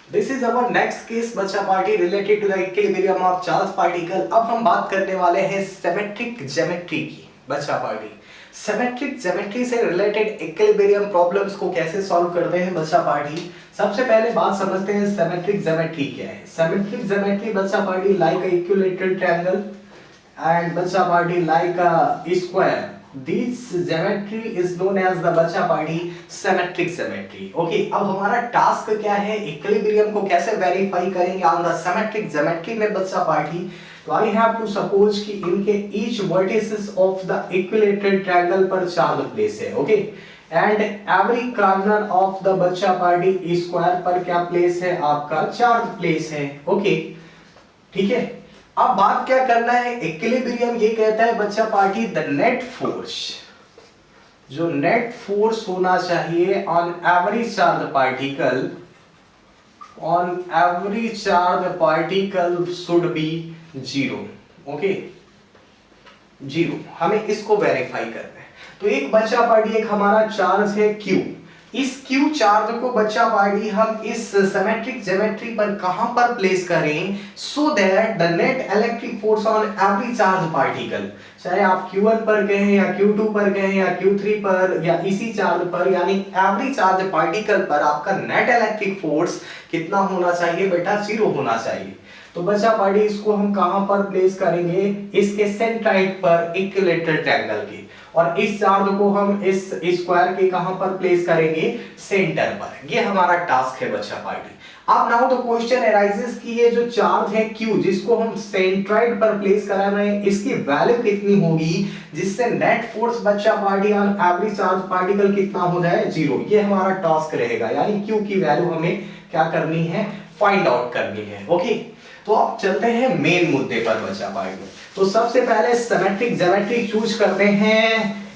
This is our next case बच्चा party related to the equilibrium of charge particle. अब हम बात करने वाले हैं सिमेट्रिक ज्योमेट्री की बच्चा पार्टी। सिमेट्रिक ज्योमेट्री से रिलेटेड इक्विलिब्रियम प्रॉब्लम्स को कैसे सॉल्व करते हैं बच्चा पार्टी। सबसे पहले बात समझते हैं सिमेट्रिक ज्योमेट्री क्या है। सिमेट्रिक ज्योमेट्री बच्चा party like a equilateral triangle and bacha party like a square. This geometry is known as the bacha party symmetric geometry. Okay, अब हमारा टास्क क्या है, इक्विलिब्रियम को कैसे वेरीफाई करेंगे ऑन द सिमेट्रिक ज्योमेट्री में बच्चा पार्टी। तो आई हैव टू सपोज कि इनके each vertices of the equilateral triangle पर चार्ज प्लेस है। Okay, and every corner of the बच्चा पार्टी स्क्वायर पर क्या प्लेस है, आपका चार्ज प्लेस है। ओके, ठीक है। अब बात क्या करना है, इक्विलिब्रियम ये कहता है बच्चा पार्टी द नेट फोर्स, जो नेट फोर्स होना चाहिए on every charge particle, on every charge particle should be zero. Okay, zero, हमें इसको वेरीफाई करना है। तो एक बच्चा पार्टी एक हमारा चार्ज है Q, इस Q चार्ज को बच्चा पार्टी हम इस सिमेट्रिक ज्योमेट्री पर कहां पर प्लेस करें, so that the net electric force on every charge particle, चाहे आप Q1 पर कहें या Q2 पर कहें या Q3 पर या इसी चार्ज पर, यानी एवरी चार्ज पार्टिकल पर आपका नेट इलेक्ट्रिक फोर्स कितना होना चाहिए बेटा, जीरो होना चाहिए। तो बच्चा पार्टी इसको हम कहां पर प्लेस करेंगे, इसके सेंट्राइड पर इक्विलैटरल ट्रायंगल के, और इस चार्ज को हम इस स्क्वायर के कहां पर प्लेस करेंगे, सेंटर पर। ये हमारा टास्क है बच्चा पार्टी। अब नाउ द क्वेश्चन अराइजेस कि ये जो चार्ज है Q, जिसको हम सेंट्राइड पर प्लेस करा रहे हैं, इसकी वैल्यू कितनी होगी जिससे नेट फोर्स बच्चा party on every charge particle कितना हो जाए, जीरो। ये हमारा टास्क रहेगा, यानी Q की वैल्यू हमें क्या करनी है, फाइंड आउट करनी है। ओके, तो अब चलते हैं मेन मुद्दे पर बच्चा पार्टी। तो सबसे पहले सिमेट्रिक ज्योमेट्री चूज करते हैं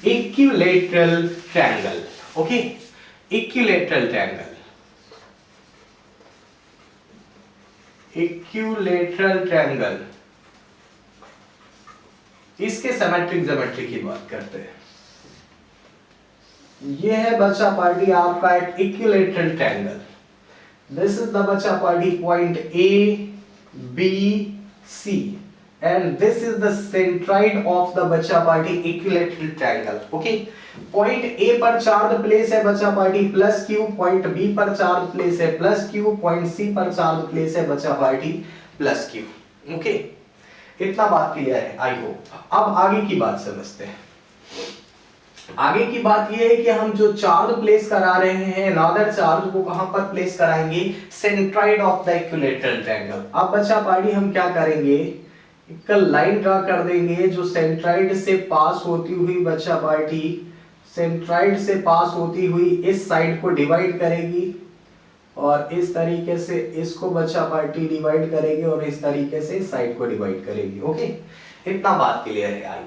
equilateral triangle. Okay, equilateral triangle, equilateral triangle, इसके सिमेट्रिक ज्योमेट्री की बात करते हैं। यह है बच्चा पार्टी आपका एक equilateral triangle. This is the बच्चा party point A B C and this is the centroid of the बच्चा party equilateral triangle. Okay, point A पर चार्ज प्लेस है बच्चा party plus Q, point B पर charge place है plus Q, point C पर charge place है बच्चा party plus Q। Okay, इतना बात क्लियर है आई होप। अब आगे की बात समझते हैं। आगे की बात यह है कि हम जो चार्ज प्लेस करा रहे हैं, अनदर चार्ज को कहां पर प्लेस कराएंगे, centroid of the equilateral triangle. अब बच्चा पार्टी हम क्या करेंगे, एक लाइन ड्रा कर देंगे जो सेंट्राइड से पास होती हुई बच्चा पार्टी, सेंट्राइड से पास होती हुई इस साइड को डिवाइड करेगी, और इस तरीके से इसको बच्चा पार्टी डिवाइड करेगी, और इस तरीके से इस साइड को डिवाइड करेगी। ओके, इतना बात क्लियर है आई।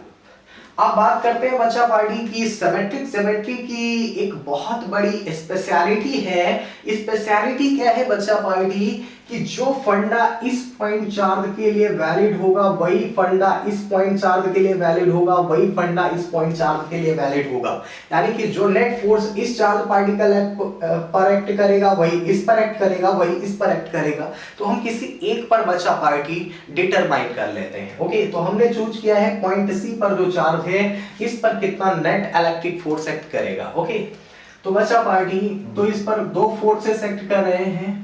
अब बात करते हैं बच्चा पार्टी की सिमेट्रिक ज्योमेट्री की एक बहुत बड़ी स्पेशलिटी है। स्पेशलिटी क्या है बच्चा पार्टी, कि जो फंडा इस पॉइंट चार्ज के लिए वैलिड होगा वही फंडा इस पॉइंट चार्ज के लिए वैलिड होगा, वही फंडा इस पॉइंट चार्ज के लिए वैलिड होगा। यानी कि जो नेट फोर्स इस चार्ज पार्टिकल पर एक्ट करेगा वही इस पर एक्ट करेगा, वही इस पर एक्ट करेगा। तो हम किसी एक पर बच्चा पार्टी डिटरमाइन कर लेते हैं। ओके, तो हमने चूज किया है पॉइंट C पर जो चार्ज है इस पर कितना नेट इलेक्ट्रिक फोर्स एक्ट करेगा। ओके, तो बच्चा पार्टी तो इस पर दो फोर्सेस एक्ट कर रहे हैं,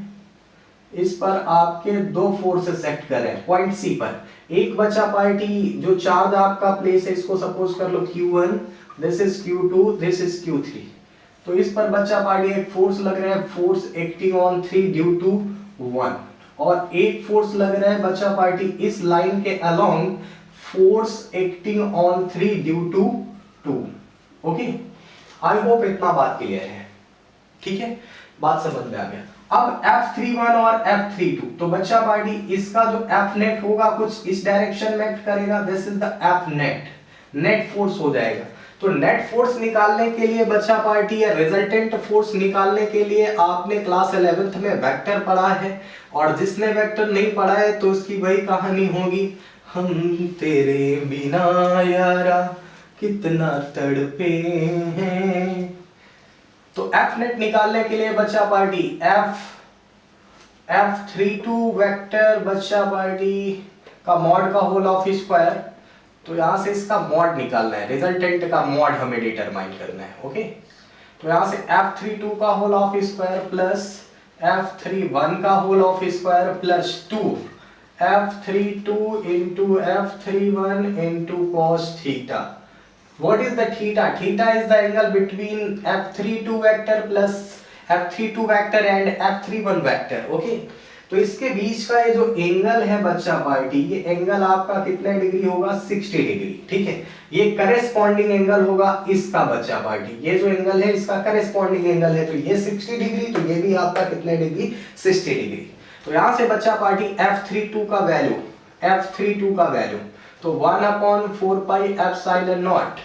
इस पर आपके दो फोर्सेस एक्ट कर रहे हैं पॉइंट C पर। एक बच्चा पार्टी जो चार्ज आपका प्लेस है, इसको सपोज कर लो Q1, this is Q2, this is Q3। तो इस पर बच्चा पार्टी एक फोर्स लग रहा है, force acting on 3 due to 1, और एक फोर्स लग रहा है बच्चा पार्टी इस लाइन के along, force acting on 3 due to 2। Okay, I hope इतना बात क्लियर है। ठीक है, बात समझ में आ गया। अब F31 और F32, तो बच्चा पार्टी इसका जो F नेट होगा कुछ इस डायरेक्शन में एक्ट करेगा, this is the F net, net force हो जाएगा। तो नेट फोर्स निकालने के लिए बच्चा पार्टी या रिजल्टेंट फोर्स निकालने के लिए आपने क्लास 11th में वेक्टर पढ़ा है, और जिसने वेक्टर नहीं पढ़ा है तो उसकी वही कहानी होगी, हम तेरे बिना यारा कितना तड़पे हैं। तो F नेट निकालने के लिए बच्चा पार्टी F F32 वेक्टर बच्चा पार्टी का मॉड का होल ऑफ स्क्वायर, तो यहां से इसका मॉड निकालना है, रिजल्टेंट का मॉड हमें डिटरमाइन करना है। ओके, तो यहां से F32 का whole of square plus F31 का whole of square plus 2 F32 into F31 into cos theta. What is the theta? Theta is the angle between F32 vector plus F32 vector and F31 vector. Okay, तो इसके बीच का ये जो angle है बच्चा party, ये angle आपका कितने डिग्री होगा? 60 डिग्री। ठीक है, ये करेस्पॉन्डिंग एंगल होगा इसका बच्चा पार्टी, ये जो एंगल है इसका करेस्पॉन्डिंग एंगल है, तो ये 60 डिग्री, तो ये भी आपका कितने डिग्री? 60 डिग्री। तो यहां से बच्चा पार्टी F32 का वैल्यू, F32 का वैल्यू तो 1/4 पाई एप्सिलॉन नॉट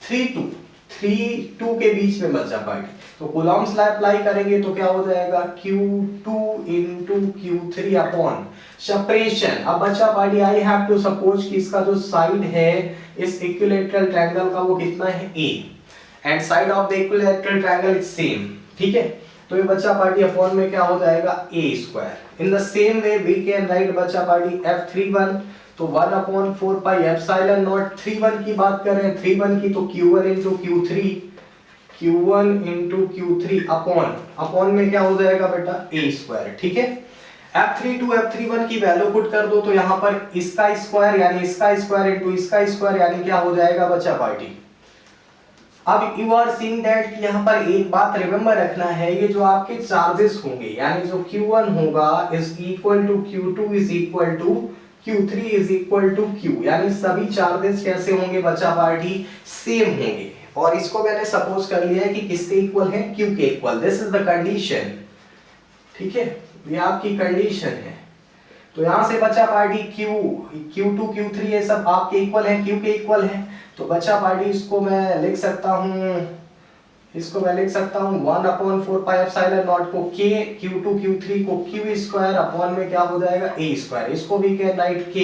32 के बीच में बच्चा पार्टी, तो कूलॉम्स लॉ अप्लाई करेंगे तो क्या हो जाएगा? Q2 into Q3 upon separation. अब बच्चा party I have to suppose कि इसका जो साइड है इस इक्विलैटरल ट्रायंगल का वो कितना है? A, and side of the equilateral triangle is same. ठीक है, तो ये बच्चा पार्टी अपॉन में क्या हो जाएगा? A square. In the same way we can write बच्चा पार्टी F31 तो 1/4 पाई एप्सिलॉन नॉट 31 की बात कर रहे हैं, 31 की तो Q1 into Q3, Q1 into Q3 upon में क्या हो जाएगा बेटा? A square. ठीक है, F32 F31 की वैल्यू पुट कर दो तो यहाँ पर इसका स्क्वायर यानी इसका स्क्वायर इनटू इसका स्क्वायर यानी क्या हो जाएगा बच्चा पार्टी? अब यू आर सीइंग दैट कि यहाँ पर एक बात रिमेंबर रखना है, ये जो आपके चार्जेस होंगे यानी जो Q1 होगा is equal to Q2 is equal to Q3 is equal to Q, यानी सभी चार्जेस कैसे होंगे बच्चा पार्टी? सेम होंगे। और इसको मैंने सपोज कर लिया है कि किसके इक्वल है? Q के equal. This is the condition. ठीक है, ये आपकी कंडीशन है। तो यहां से बच्चा पार्टी Q2 Q3 ये सब आपके इक्वल है, Q के इक्वल है, तो बच्चा पार्टी इसको मैं लिख सकता हूं 1/4 पाई एप्सिलॉन नॉट को K, Q2 Q3 को Q स्क्वायर अपॉन में क्या हो जाएगा? A square. इसको भी can write K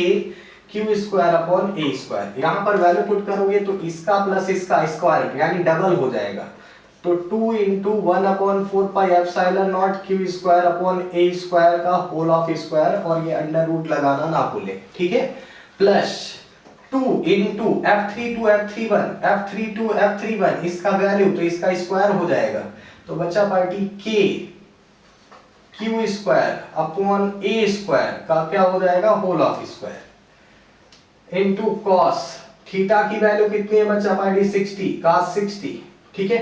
Q square upon A square. यहां पर वैल्यू पुट करोगे तो इसका प्लस इसका स्क्वायर यानी डबल हो जाएगा, तो 2 into 1/4 pi epsilon naught Q square upon A square का होल ऑफ स्क्वायर, और ये अंडर रूट लगाना ना भूले। ठीक है, प्लस 2 into F32 F31 इसका वैल्यू तो इसका स्क्वायर हो जाएगा, तो बच्चा party K Q square upon A square का क्या हो जाएगा? Whole of square into cos theta की वैल्यू कितनी है बच्चा पार्टी? 60 cos 60। ठीक है,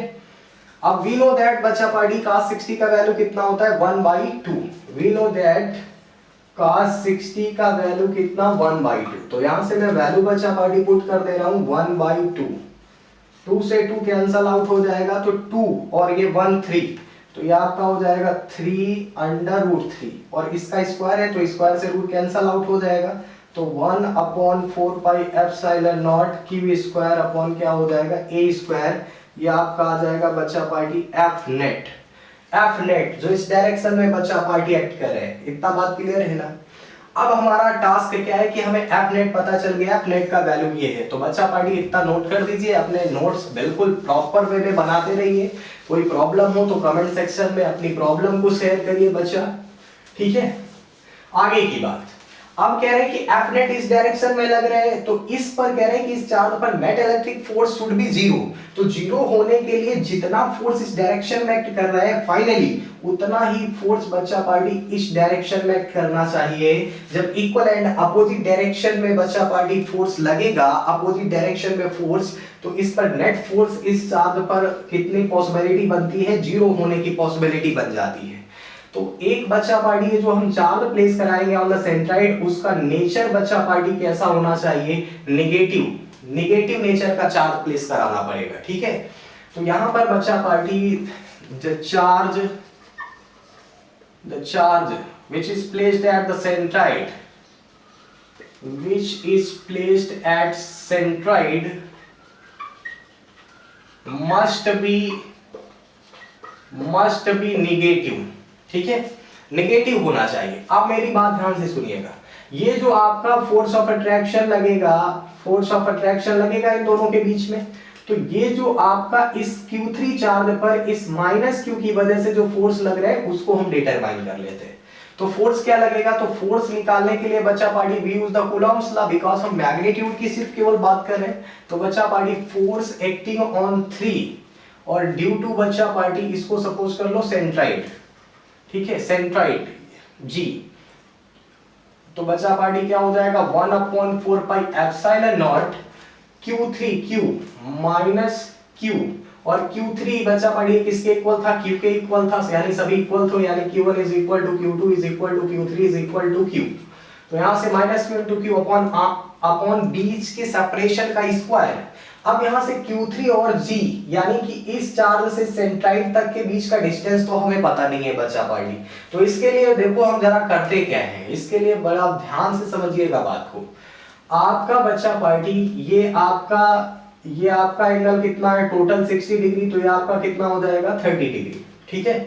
अब वी नो दैट बच्चा पार्टी cos 60 का वैल्यू कितना होता है? 1/2। वी नो दैट cos 60 का वैल्यू कितना? 1/2। तो यहां से मैं वैल्यू बच्चा पार्टी पुट कर दे रहा हूं 1/2। 2 से 2 कैंसल आउट हो जाएगा तो 2 और ये 1 3, तो ये आपका हो जाएगा 3/√3, और इसका स्क्वायर है तो स्क्वायर से रूट कैंसल आउट हो जाएगा, तो 1/4 pi epsilon naught Q square upon क्या हो जाएगा? A square. ये आपका आ जाएगा बच्चा पार्टी F नेट जो इस डायरेक्शन में बच्चा पार्टी एक्ट कर रहे हैं। इतना बात क्लियर है ना? अब हमारा टास्क क्या है कि हमें F नेट पता चल गया, F नेट का वैल्यू ये है, तो बच्चा पार्टी इतना नोट कर दीजिए, अपने नोट्स बिल्कुल प्रॉपर वे में बनाते रहिए। कोई प्रॉब्लम हो तो कमेंट सेक्शन में अपनी प्रॉब्लम को शेयर करिए बच्चा। ठीक है, आगे की बात, अब कह रहे हैं कि F नेट इस डायरेक्शन में लग रहे हैं, तो इस पर कह रहे हैं कि इस चार्ज पर net electric force should be 0। तो 0 होने के लिए जितना फोर्स इस डायरेक्शन में एक्ट कर रहा है फाइनली उतना ही फोर्स बच्चा पार्टी इस डायरेक्शन में एक्ट करना चाहिए। जब इक्वल एंड अपोजिट डायरेक्शन में बच्चा पार्टी फोर्स लगेगा, अपोजिट डायरेक्शन में फोर्स, तो इस पर नेट फोर्स इस चार्ज पर कितनी पॉसिबिलिटी बनती है? 0 होने की पॉसिबिलिटी बन जाती है। तो एक बच्चा पार्टी है जो हम चार्ज प्लेस कराएंगे ऑन द सेंट्राइड, उसका नेचर बच्चा पार्टी कैसा होना चाहिए? नेगेटिव नेचर का चार्ज प्लेस कराना पड़ेगा। ठीक है, तो यहां पर बच्चा party the charge which is placed at the centroid must be negative। ठीक है, नेगेटिव होना चाहिए। अब मेरी बात ध्यान से सुनिएगा, ये जो आपका फोर्स ऑफ अट्रैक्शन लगेगा इन दोनों के बीच में, तो ये जो आपका इस Q3 चार्ज पर इस -Q की वजह से जो फोर्स लग रहा है उसको हम डिटरमाइन कर लेते हैं। तो फोर्स क्या लगेगा, तो फोर्स निकालने के लिए बच्चा party we use the Coulomb's law, because हम मैग्नीट्यूड की सिर्फ केवल बात कर रहे हैं। तो बच्चा पार्टी फोर्स एक्टिंग ऑन 3 और ड्यू टू बच्चा पार्टी इसको सपोज कर लो सेंट्राइड, ठीक है, सेंट्राइड जी। तो बच्चा पार्टी क्या हो जाएगा 1/4 pi epsilon not Q3 Q minus Q, और Q3 बच्चा पार्टी किसके इक्वल था, Q के इक्वल था, यानी सभी इक्वल थे, यानी Q1 is equal to Q2 is equal to Q3 is equal to Q। तो यहां से minus Q into Q upon बीच के सेपरेशन का स्क्वायर। अब यहां से Q3 और G यानी कि इस चार्ज से सेंट्राइड तक के बीच का डिस्टेंस तो हमें पता नहीं है बच्चा पार्टी। तो इसके लिए देखो हम जरा करते क्या है, इसके लिए बड़ा ध्यान से समझिएगा बात को। आपका बच्चा पार्टी ये आपका एंगल कितना है, टोटल 60 डिग्री, तो ये आपका कितना हो जाएगा 30 डिग्री, ठीक है।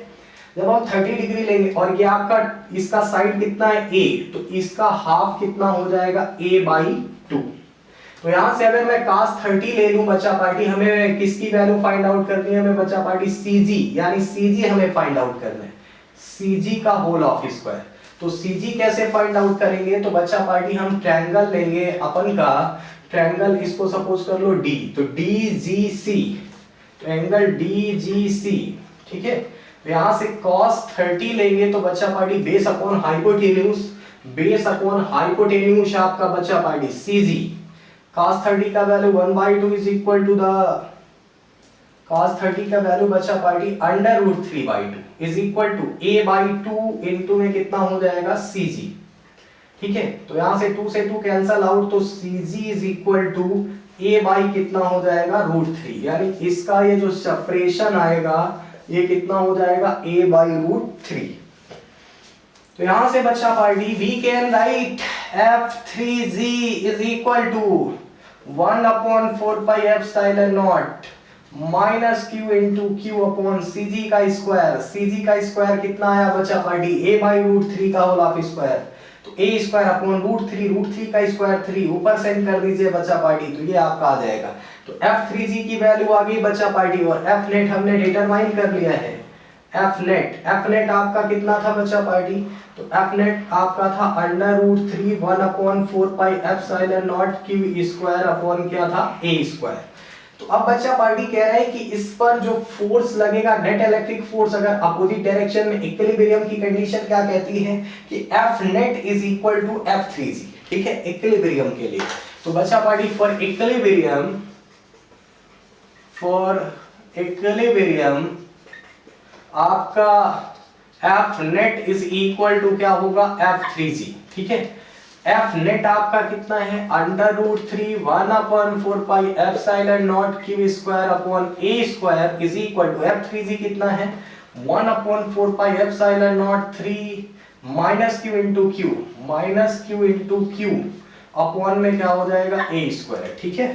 जब हम 30 डिग्री लेंगे और ये आपका इसका साइड कितना है A, तो इसका हाफ कितना हो जाएगा A/2। तो यहां से अगर मैं cos 30 ले लूं बच्चा पार्टी, हमें किसकी वैल्यू फाइंड आउट करनी है, हमें बच्चा पार्टी CG, यानी CG हमें फाइंड आउट करना है, CG का होल ऑफ स्क्वायर। तो CG कैसे फाइंड आउट करेंगे, तो बच्चा पार्टी हम ट्रायंगल लेंगे अपन का, ट्रायंगल इसको सपोज कर लो D, तो DGC, तो एंगल DGC, ठीक है। तो यहां से cos 30 लेंगे तो बच्चा पार्टी बेस अपॉन हाइपोटेन्यूज आपका बच्चा पार्टी CG, cos 30 का value 1/2 is equal to the cos 30 का वैल्यू बच्चा party √3/2 is equal to A/2 into में कितना हो जाएगा CG, ठीक है। तो यहां से 2 से 2 कैंसल आउट, तो CG is equal to A by कितना हो जाएगा √3, यानी इसका ये जो सेपरेशन आएगा ये कितना हो जाएगा A/√3। तो यहां से बच्चा party we can write F3G is equal to 1/4 pi epsilon naught minus Q into Q upon CG का स्क्वायर। CG का स्क्वायर कितना आया बच्चा पार्टी A/√3 का होल ऑफ स्क्वायर, तो A स्क्वायर अपॉन √3 का स्क्वायर 3, ऊपर सेंड कर दीजिए बच्चा पार्टी, तो ये आपका आ जाएगा। तो F3G की वैल्यू आ गई बच्चा पार्टी, और F नेट हमने डिटरमाइन कर लिया है। F नेट आपका कितना था बच्चा पार्टी, तो F नेट आपका था √3 1/4 pi epsilon naught Q square upon क्या था A स्क्वायर। तो अब बच्चा पार्टी कह रहा है कि इस पर जो फोर्स लगेगा, नेट इलेक्ट्रिक फोर्स, अगर अपोजिट डायरेक्शन में इक्विलिब्रियम की कंडीशन क्या कहती है कि F net is equal to F3G, ठीक है, इक्विलिब्रियम के लिए। तो बच्चा पार्टी फॉर इक्विलिब्रियम आपका F net is equal to क्या होगा F3G, ठीक है। F नेट आपका कितना है √3 1/4 pi epsilon naught Q square upon A square is equal to F3G कितना है 1/4 pi epsilon naught 3 minus Q into Q upon में क्या हो जाएगा A स्क्वायर, ठीक है।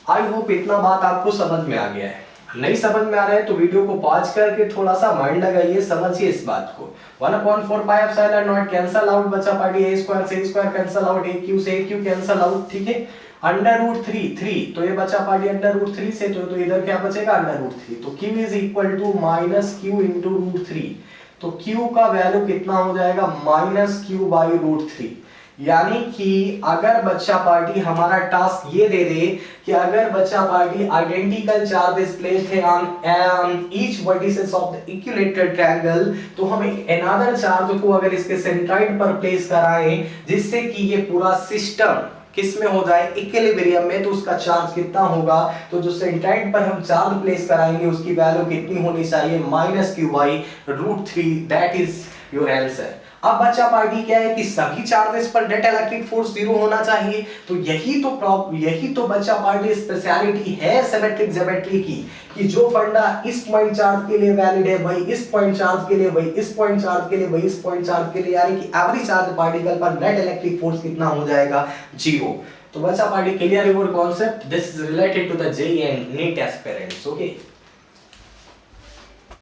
आई होप इतना बात आपको समझ में आ गया है। नहीं समझ में आ रहा है तो वीडियो को पॉज करके थोड़ा सा माइंड लगाइए, समझिए इस बात को। 1/4 pi epsilon not cancel out बच्चा पार्टी, A स्क्वायर से A square cancel out, AQ से AQ कैंसल आउट, ठीक है। √3 तो ये बच्चा पार्टी √3 से, तो इधर क्या बचेगा √3, तो Q is equal to minus Q into √3, तो Q का वैल्यू कितना हो जाएगा माइनस Q/√3। यानी कि अगर बच्चा पार्टी हमारा टास्क ये दे दे कि अगर बच्चा पार्टी आइडेंटिकल चार्जेस प्लेस्ड है on each vertices of the equilateral triangle, तो हम एक अनदर चार्ज को अगर इसके सेंट्राइड पर प्लेस कराएं जिससे कि ये पूरा सिस्टम किस में हो जाए इक्विलिब्रियम में, तो उसका चार्ज कितना होगा, तो जो सेंट्राइड पर हम चार्ज प्लेस कराएंगे उसकी वैल्यू कितनी होनी चाहिए -Q/√3, that is your answer. अब बच्चा पार्टी क्या है कि सभी चार्जेस पर नेट इलेक्ट्रिक फोर्स 0 होना चाहिए, तो यही तो बच्चा पार्टी स्पेशलिटी है सिमेट्रिक ज्योमेट्री की, कि जो फंडा इस पॉइंट चार्ज के लिए वैलिड है वही इस पॉइंट चार्ज के लिए, वही इस पॉइंट चार्ज के लिए, वही इस पॉइंट चार्ज के लिए, यानी कि एवरी चार्ज पार्टिकल पर नेट इलेक्ट्रिक फोर्स कितना हो जाएगा 0। तो बच्चा party clear your concept, this is related to the JEE and NEET aspirants, okay.